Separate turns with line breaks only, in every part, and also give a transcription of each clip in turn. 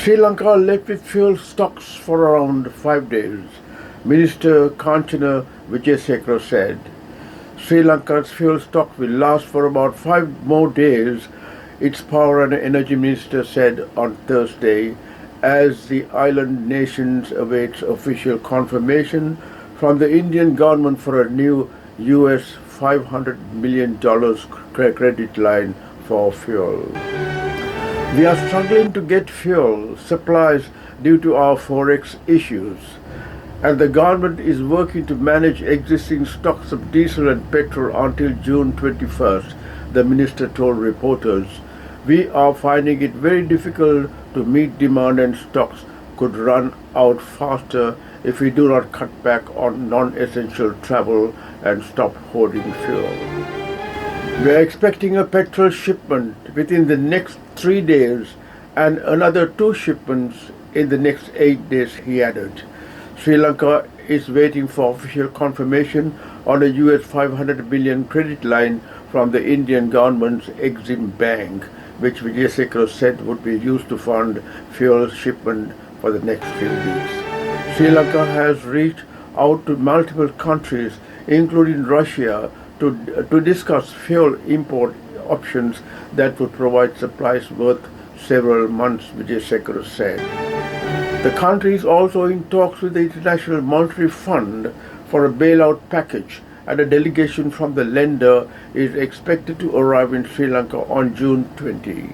Sri Lanka left with fuel stocks for around 5 days, Minister Kanchana Vijayasekara said. Sri Lanka's fuel stock will last for about 5 more days, its Power and Energy Minister said on Thursday, as the island nation awaits official confirmation from the Indian government for a new US $500 million credit line for fuel. We are struggling to get fuel supplies due to our forex issues, and the government is working to manage existing stocks of diesel and petrol until June 21st, the minister told reporters. We are finding it very difficult to meet demand, and stocks could run out faster if we do not cut back on non-essential travel and stop hoarding fuel. We are expecting a petrol shipment within the next 3 days and another 2 shipments in the next 8 days, he added. Sri Lanka is waiting for official confirmation on a US $500 million credit line from the Indian government's Exim Bank, which Vijayasekara said would be used to fund fuel shipment for the next few weeks. Sri Lanka has reached out to multiple countries, including Russia, to discuss fuel import options that would provide supplies worth several months, Vijayasekara said. The country is also in talks with the International Monetary Fund for a bailout package, and a delegation from the lender is expected to arrive in Sri Lanka on June 20.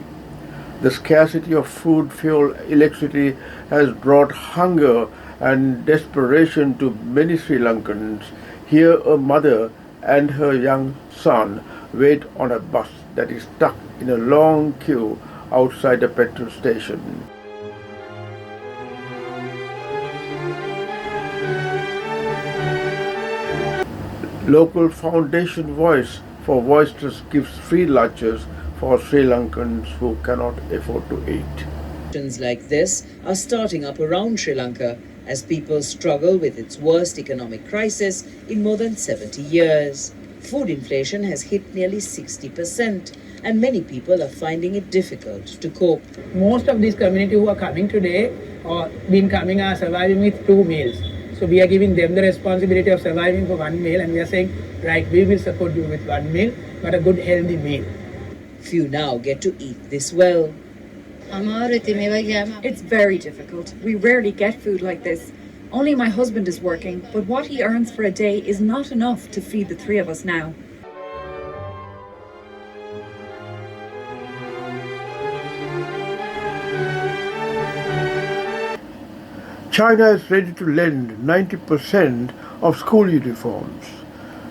The scarcity of food, fuel, electricity has brought hunger and desperation to many Sri Lankans. Here a mother and her young son wait on a bus that is stuck in a long queue outside a petrol station. Local foundation Voice for Voiceless gives free lunches for Sri Lankans who cannot afford to eat.
Actions like this are starting up around Sri Lanka as people struggle with its worst economic crisis in more than 70 years. Food inflation has hit nearly 60%, and many people are finding it difficult to cope.
Most of these community who are coming today or been coming are surviving with 2 meals. So we are giving them the responsibility of surviving for 1 meal, and we are saying, right, we will support you with 1 meal, but a good healthy meal.
Few now get to eat this well.
It's very difficult. We rarely get food like this. Only my husband is working, but what he earns for a day is not enough to feed the 3 of us now.
China is ready to lend 90% of school uniforms.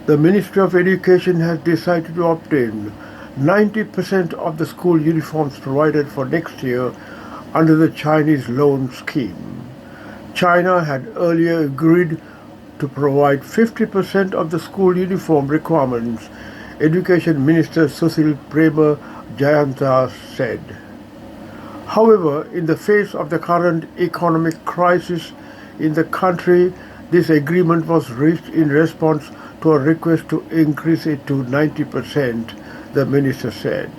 The Ministry of Education has decided to obtain 90% of the school uniforms provided for next year under the Chinese loan scheme. China had earlier agreed to provide 50% of the school uniform requirements, Education Minister Susil Prema Jayantha said. However, in the face of the current economic crisis in the country, this agreement was reached in response to a request to increase it to 90%, the minister said.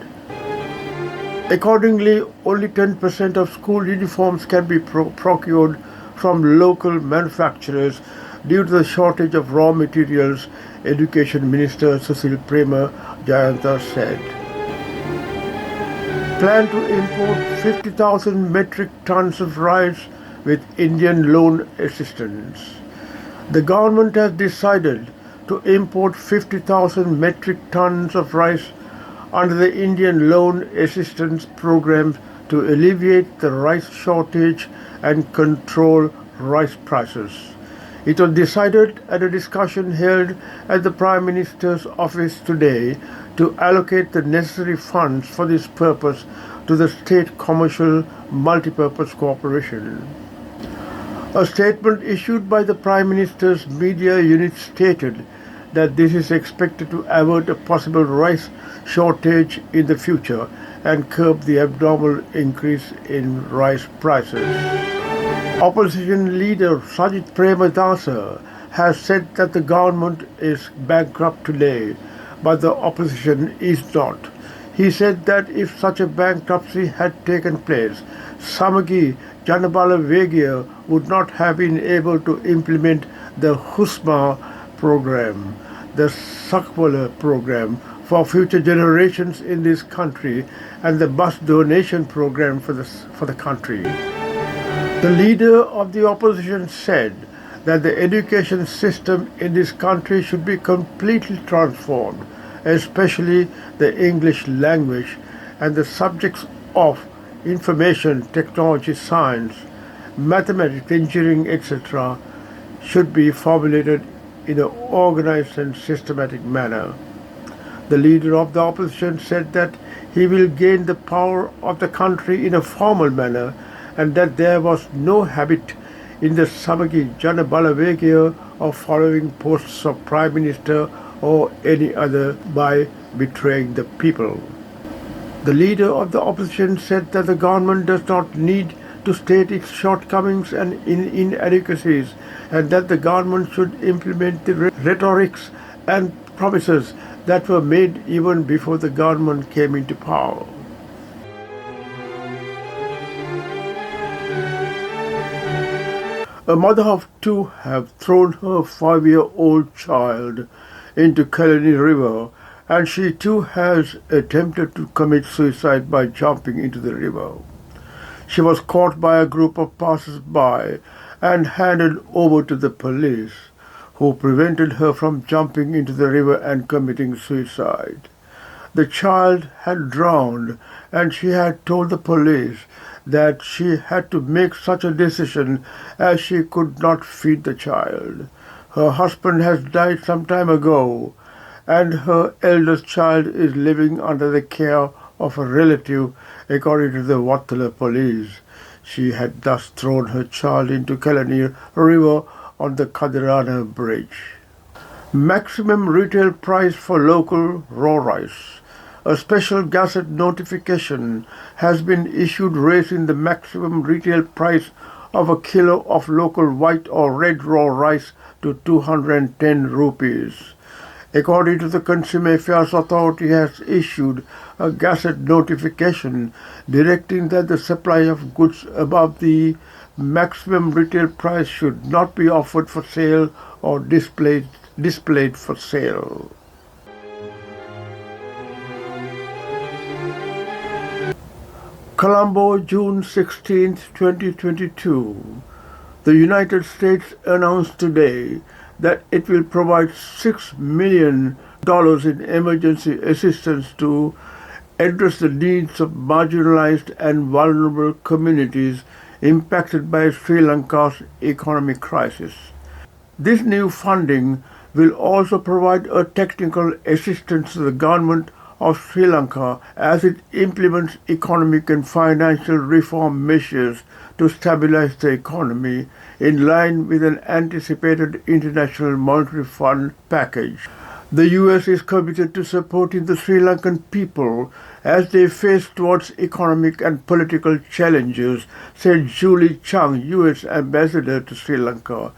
Accordingly, only 10% of school uniforms can be procured from local manufacturers due to the shortage of raw materials, Education Minister Susil Prema Jayantha said. Plan to import 50,000 metric tons of rice with Indian loan assistance. The government has decided to import 50,000 metric tons of rice under the Indian loan assistance program to alleviate the rice shortage and control rice prices. It was decided at a discussion held at the Prime Minister's office today to allocate the necessary funds for this purpose to the State Commercial Multipurpose Corporation. A statement issued by the Prime Minister's media unit stated that this is expected to avert a possible rice shortage in the future and curb the abnormal increase in rice prices. Opposition leader Sajith Premadasa has said that the government is bankrupt today, but the opposition is not. He said that if such a bankruptcy had taken place, Samagi Janabalavegia would not have been able to implement the HUSMA program, the Sakwala program for future generations in this country, and the bus donation program for the country. The leader of the opposition said that the education system in this country should be completely transformed, especially the English language and the subjects of information, technology, science, mathematics, engineering, etc. should be formulated in an organized and systematic manner. The leader of the opposition said that he will gain the power of the country in a formal manner and that there was no habit in the Samagi Janabalavegia of following posts of Prime Minister or any other by betraying the people. The leader of the opposition said that the government does not need to state its shortcomings and inadequacies, and that the government should implement the rhetorics and promises that were made even before the government came into power. A mother of two have thrown her 5-year-old child into Kalani River, and she too has attempted to commit suicide by jumping into the river. She was caught by a group of passers-by and handed over to the police, who prevented her from jumping into the river and committing suicide. The child had drowned, and she had told the police that she had to make such a decision as she could not feed the child. Her husband has died some time ago, and her eldest child is living under the care of a relative, according to the Wattala police. She had thus thrown her child into Kalani River on the Kadirana Bridge. Maximum retail price for local raw rice. A special gazette notification has been issued raising the maximum retail price of a kilo of local white or red raw rice to 210 rupees. According to the Consumer Affairs Authority has issued a gazette notification directing that the supply of goods above the maximum retail price should not be offered for sale or displayed for sale. Colombo, June 16, 2022. The United States announced today that it will provide $6 million in emergency assistance to address the needs of marginalized and vulnerable communities impacted by Sri Lanka's economic crisis. This new funding will also provide a technical assistance to the government of Sri Lanka as it implements economic and financial reform measures to stabilize the economy in line with an anticipated International Monetary Fund package. The US is committed to supporting the Sri Lankan people as they face towards economic and political challenges, said Julie Chung, US Ambassador to Sri Lanka.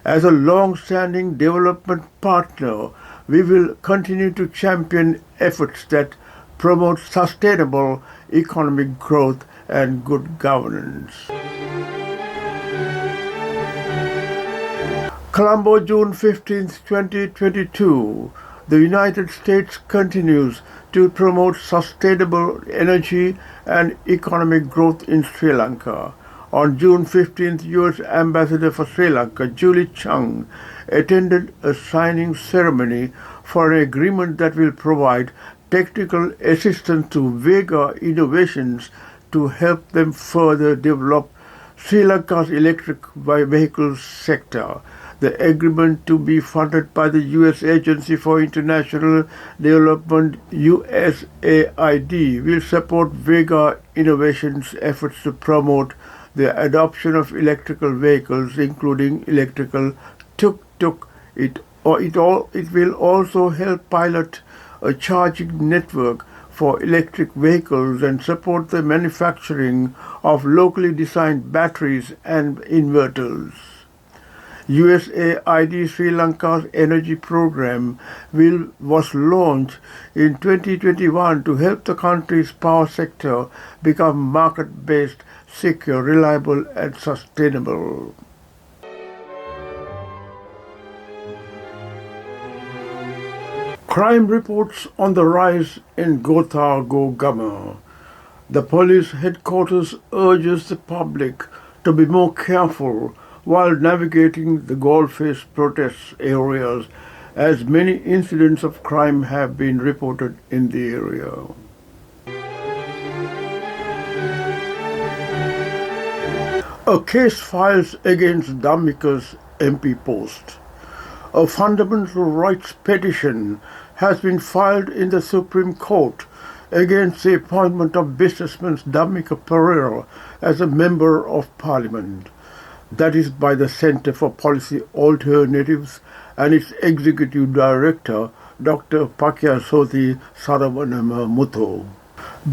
As a long-standing development partner, we will continue to champion efforts that promote sustainable economic growth and good governance. Colombo, June 15, 2022. The United States continues to promote sustainable energy and economic growth in Sri Lanka. On June 15th, U.S. Ambassador for Sri Lanka, Julie Chung, attended a signing ceremony for an agreement that will provide technical assistance to Vega Innovations to help them further develop Sri Lanka's electric vehicle sector. The agreement, to be funded by the U.S. Agency for International Development USAID, will support Vega Innovations' efforts to promote the adoption of electrical vehicles, including electrical tuk-tuk. It will also help pilot a charging network for electric vehicles and support the manufacturing of locally designed batteries and inverters. USAID Sri Lanka's energy program was launched in 2021 to help the country's power sector become market-based, secure, reliable and sustainable. Crime reports on the rise in Gama. The police headquarters urges the public to be more careful while navigating the goal-face protest areas, as many incidents of crime have been reported in the area. A case filed against Dhammika's MP post. A fundamental rights petition has been filed in the Supreme Court against the appointment of businessman Dhammika Pereira as a Member of Parliament. That is by the Centre for Policy Alternatives and its Executive Director, Dr. Pakyasoti Saravanama Mutho.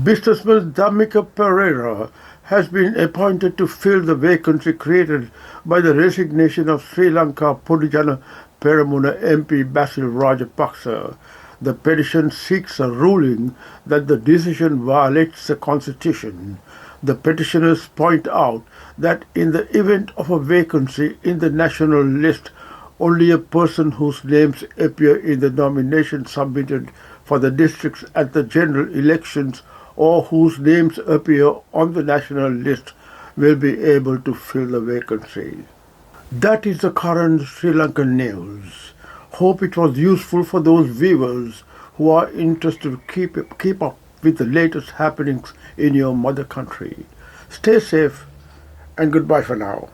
Businessman Dhammika Pereira has been appointed to fill the vacancy created by the resignation of Sri Lanka Pudujana Peramuna MP Basil Rajapaksa. The petition seeks a ruling that the decision violates the Constitution. The petitioners point out that in the event of a vacancy in the national list, only a person whose names appear in the nomination submitted for the districts at the general elections or whose names appear on the national list will be able to fill the vacancy. That is the current Sri Lankan news. Hope it was useful for those viewers who are interested to keep up with the latest happenings in your mother country. Stay safe and goodbye for now.